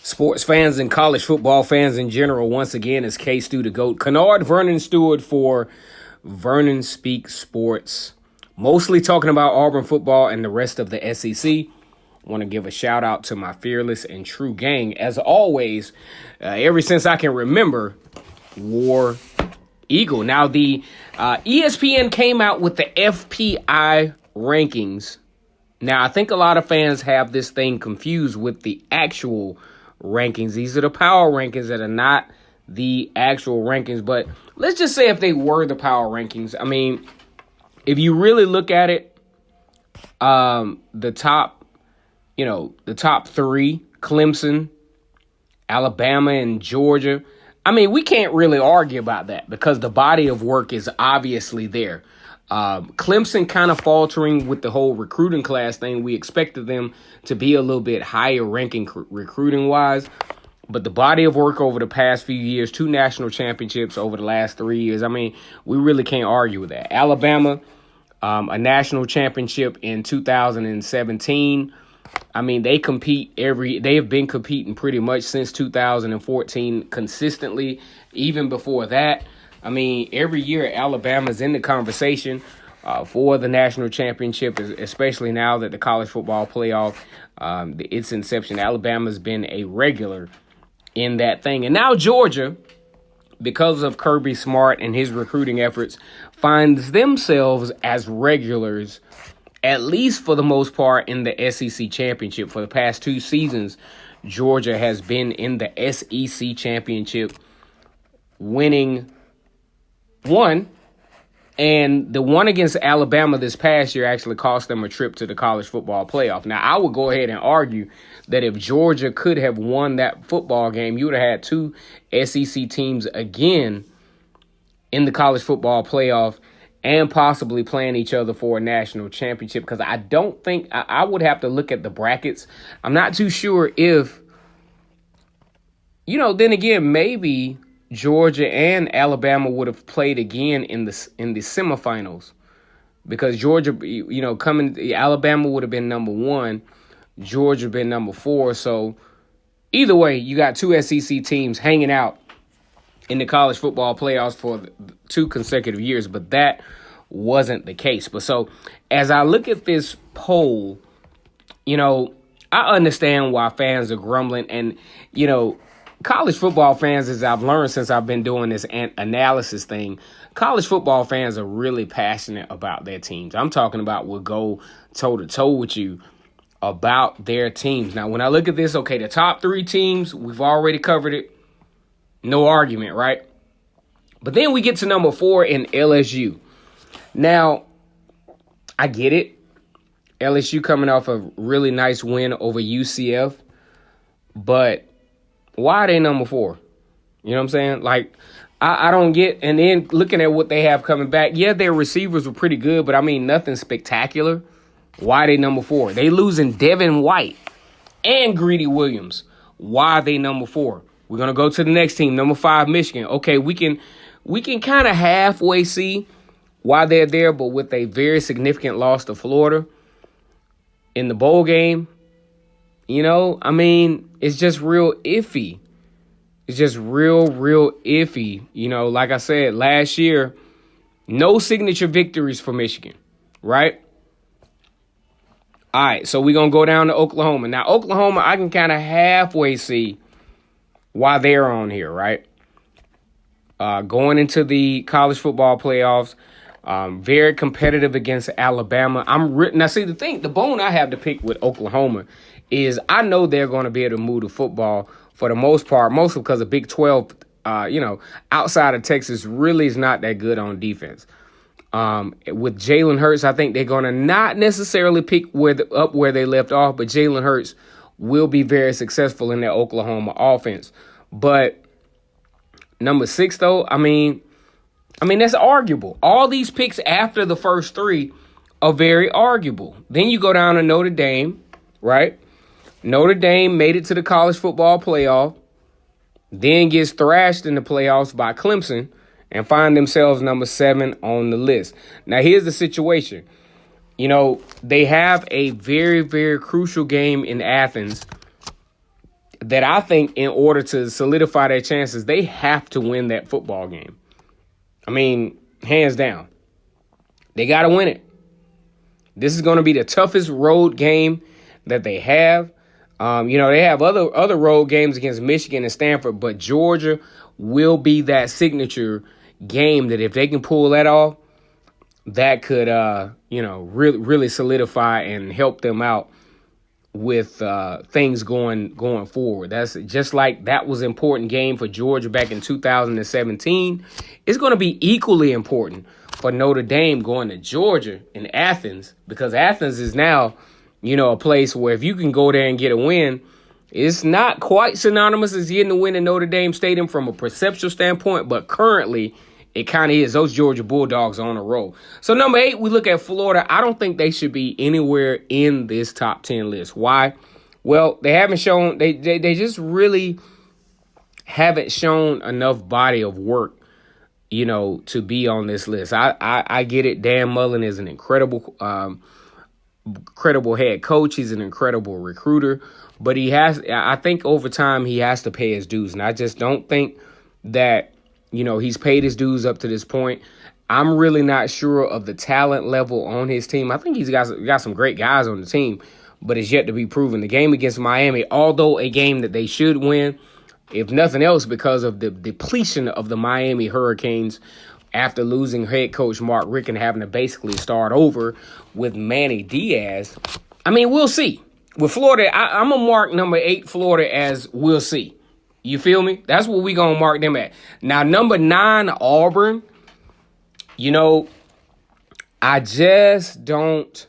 Sports fans and college football fans in general, once again, is K-Stu the GOAT. Kennard Vernon Stewart for Vernon Speak Sports. Mostly talking about Auburn football and the rest of the SEC. I want to give a shout out to my fearless and true gang. As always, ever since I can remember, War Eagle. Now, the ESPN came out with the FPI Rankings. Now, I think a lot of fans have this thing confused with the actual rankings. These are the power rankings that are not the actual rankings. But let's just say if they were the power rankings. I mean, if you really look at it, the top three, Clemson, Alabama, and Georgia. I mean, we can't really argue about that because the body of work is obviously there. Clemson kind of faltering with the whole recruiting class thing. We expected them to be a little bit higher ranking recruiting wise, but the body of work over the past few years, 2 national championships over the last 3 years. I mean, we really can't argue with that. Alabama, a national championship in 2017. I mean, they have been competing pretty much since 2014 consistently, even before that. I mean, every year Alabama's in the conversation for the national championship, especially now that the college football playoff, its inception, Alabama's been a regular in that thing. And now Georgia, because of Kirby Smart and his recruiting efforts, finds themselves as regulars, at least for the most part, in the SEC championship. For the past 2 seasons, Georgia has been in the SEC championship, winning one, and the one against Alabama this past year actually cost them a trip to the college football playoff. Now, I would go ahead and argue that if Georgia could have won that football game, you would have had 2 SEC teams again in the college football playoff and possibly playing each other for a national championship, because I don't think I would have to look at the brackets. I'm not too sure if, then again, maybe Georgia and Alabama would have played again in the semifinals, because Georgia, Alabama would have been number 1, Georgia been number 4. So either way, you got 2 SEC teams hanging out in the college football playoffs for 2 consecutive years, but that wasn't the case. But so as I look at this poll, I understand why fans are grumbling, and college football fans, as I've learned since I've been doing this analysis thing, college football fans are really passionate about their teams. I'm talking about will go toe-to-toe with you about their teams. Now, when I look at this, okay, the top 3 teams, we've already covered it. No argument, right? But then we get to number 4 in LSU. Now, I get it. LSU coming off a really nice win over UCF, but why are they number 4? You know what I'm saying? Like, I don't get. And then looking at what they have coming back, yeah, their receivers were pretty good, but I mean, nothing spectacular. Why are they number 4? They losing Devin White and Greedy Williams. Why are they number 4? We're going to go to the next team, number 5, Michigan. Okay, we can kind of halfway see why they're there, but with a very significant loss to Florida in the bowl game, I mean, it's just real iffy. It's just real iffy. Like I said, last year, no signature victories for Michigan, right? All right, so we're going to go down to Oklahoma. Now, Oklahoma, I can kind of halfway see why they're on here, right? Going into the college football playoffs, very competitive against Alabama. Now, see, the bone I have to pick with Oklahoma is I know they're going to be able to move the football for the most part, mostly because the Big 12, outside of Texas, really is not that good on defense. With Jalen Hurts, I think they're going to not necessarily pick up where they left off, but Jalen Hurts will be very successful in their Oklahoma offense. But number 6, though, I mean, that's arguable. All these picks after the first 3 are very arguable. Then you go down to Notre Dame, right? Notre Dame made it to the college football playoff, then gets thrashed in the playoffs by Clemson and find themselves number 7 on the list. Now, here's the situation. They have a very, very crucial game in Athens that I think in order to solidify their chances, they have to win that football game. I mean, hands down. They got to win it. This is going to be the toughest road game that they have. They have other road games against Michigan and Stanford, but Georgia will be that signature game that if they can pull that off, that could, really solidify and help them out with things going forward. That's just like that was an important game for Georgia back in 2017. It's going to be equally important for Notre Dame going to Georgia in Athens, because Athens is now, a place where if you can go there and get a win, it's not quite synonymous as getting a win in Notre Dame Stadium from a perceptual standpoint, but currently it kind of is. Those Georgia Bulldogs are on a roll. So number 8, we look at Florida. I don't think they should be anywhere in this top 10 list. Why? Well, they haven't shown, they just really haven't shown enough body of work, to be on this list. I get it. Dan Mullen is an incredible head coach. He's an incredible recruiter, but I think over time he has to pay his dues. And I just don't think that, he's paid his dues up to this point. I'm really not sure of the talent level on his team. I think he's got some great guys on the team, but it's yet to be proven. The game against Miami, although a game that they should win, if nothing else, because of the depletion of the Miami Hurricanes after losing head coach Mark Richt and having to basically start over with Manny Diaz. I mean, we'll see. With Florida, I'm going to mark number 8 Florida as we'll see. You feel me? That's what we going to mark them at. Now, number 9, Auburn. I just don't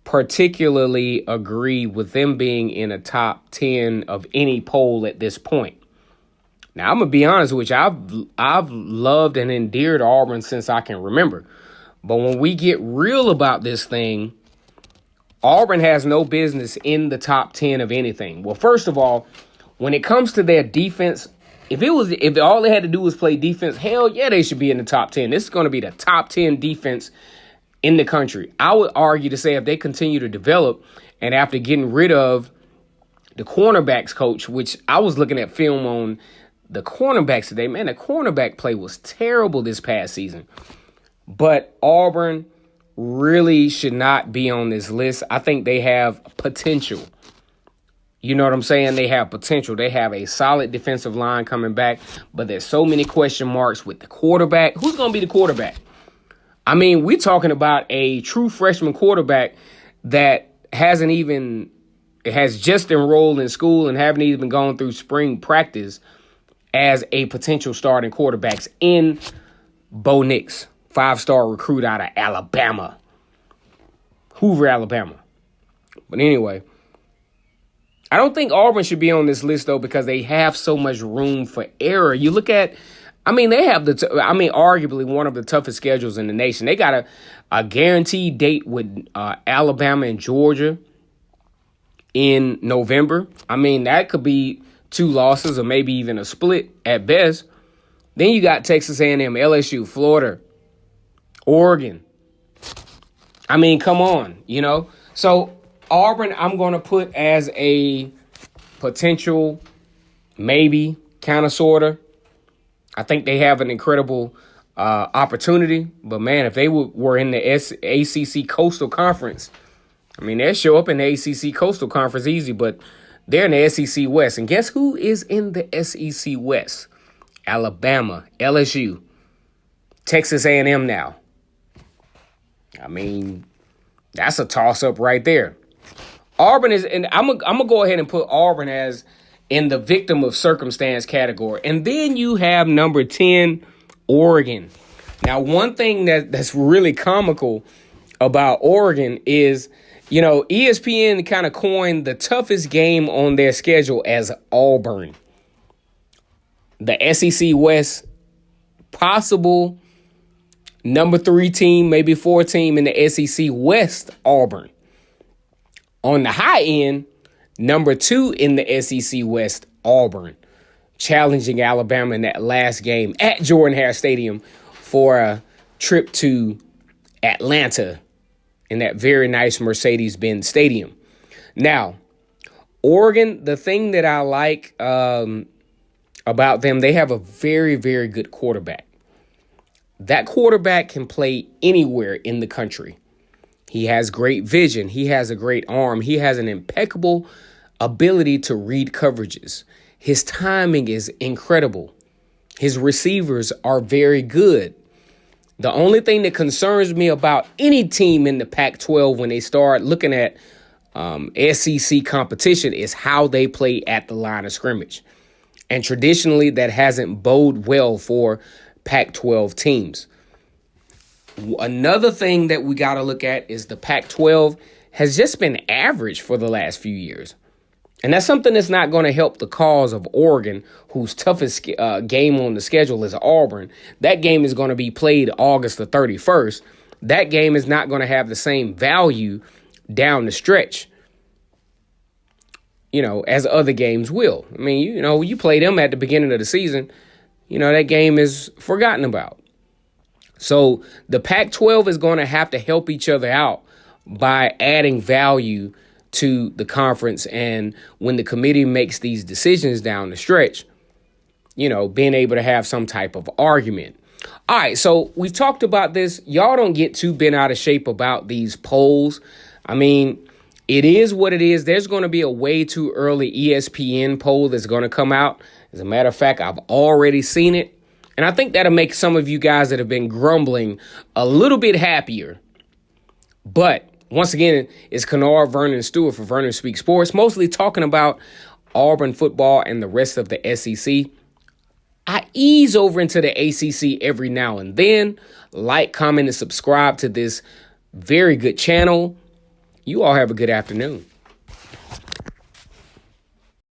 particularly agree with them being in a top 10 of any poll at this point. Now, I'm going to be honest with you. I've loved and endeared Auburn since I can remember. But when we get real about this thing, Auburn has no business in the top 10 of anything. Well, first of all, when it comes to their defense, if all they had to do was play defense, hell yeah, they should be in the top 10. This is going to be the top 10 defense in the country. I would argue to say if they continue to develop, and after getting rid of the cornerbacks coach, which I was looking at film on the cornerbacks today, man, the cornerback play was terrible this past season. But Auburn really should not be on this list. I think they have potential. You know what I'm saying? They have potential. They have a solid defensive line coming back, but there's so many question marks with the quarterback. Who's going to be the quarterback? I mean, we're talking about a true freshman quarterback that has just enrolled in school and haven't even gone through spring practice as a potential starting quarterbacks in Bo Nix, 5-star recruit out of Alabama, Hoover, Alabama. But anyway, I don't think Auburn should be on this list, though, because they have so much room for error. You look at, they have arguably one of the toughest schedules in the nation. They got a guaranteed date with Alabama and Georgia in November. That could be 2 losses or maybe even a split at best. Then you got Texas A&M, LSU, Florida, Oregon. Come on, So Auburn, I'm going to put as a potential, maybe, kind of, sort of. I think they have an incredible opportunity. But, man, if they were in the ACC Coastal Conference, they'll show up in the ACC Coastal Conference easy, but they're in the SEC West. And guess who is in the SEC West? Alabama, LSU, Texas A&M now. That's a toss-up right there. Auburn is, and I'm gonna go ahead and put Auburn as in the victim of circumstance category. And then you have number 10, Oregon. Now, one thing that's really comical about Oregon is, ESPN kind of coined the toughest game on their schedule as Auburn. The SEC West, possible number 3 team, maybe 4 team in the SEC West, Auburn. On the high end, number 2 in the SEC West, Auburn, challenging Alabama in that last game at Jordan-Hare Stadium for a trip to Atlanta in that very nice Mercedes-Benz Stadium. Now, Oregon, the thing that I like about them, they have a very, very good quarterback. That quarterback can play anywhere in the country. He has great vision. He has a great arm. He has an impeccable ability to read coverages. His timing is incredible. His receivers are very good. The only thing that concerns me about any team in the Pac-12 when they start looking at SEC competition is how they play at the line of scrimmage. And traditionally, that hasn't boded well for Pac-12 teams. Another thing that we got to look at is the Pac-12 has just been average for the last few years. And that's something that's not going to help the cause of Oregon, whose toughest game on the schedule is Auburn. That game is going to be played August the 31st. That game is not going to have the same value down the stretch, as other games will. I mean, you play them at the beginning of the season, that game is forgotten about. So the Pac-12 is going to have to help each other out by adding value to the conference. And when the committee makes these decisions down the stretch, being able to have some type of argument. All right, so we've talked about this. Y'all don't get too bent out of shape about these polls. I mean, it is what it is. There's going to be a way too early ESPN poll that's going to come out. As a matter of fact, I've already seen it. And I think that'll make some of you guys that have been grumbling a little bit happier. But once again, it's Kennard, Vernon, and Stewart for Vernon Speaks Sports, mostly talking about Auburn football and the rest of the SEC. I ease over into the ACC every now and then. Like, comment, and subscribe to this very good channel. You all have a good afternoon.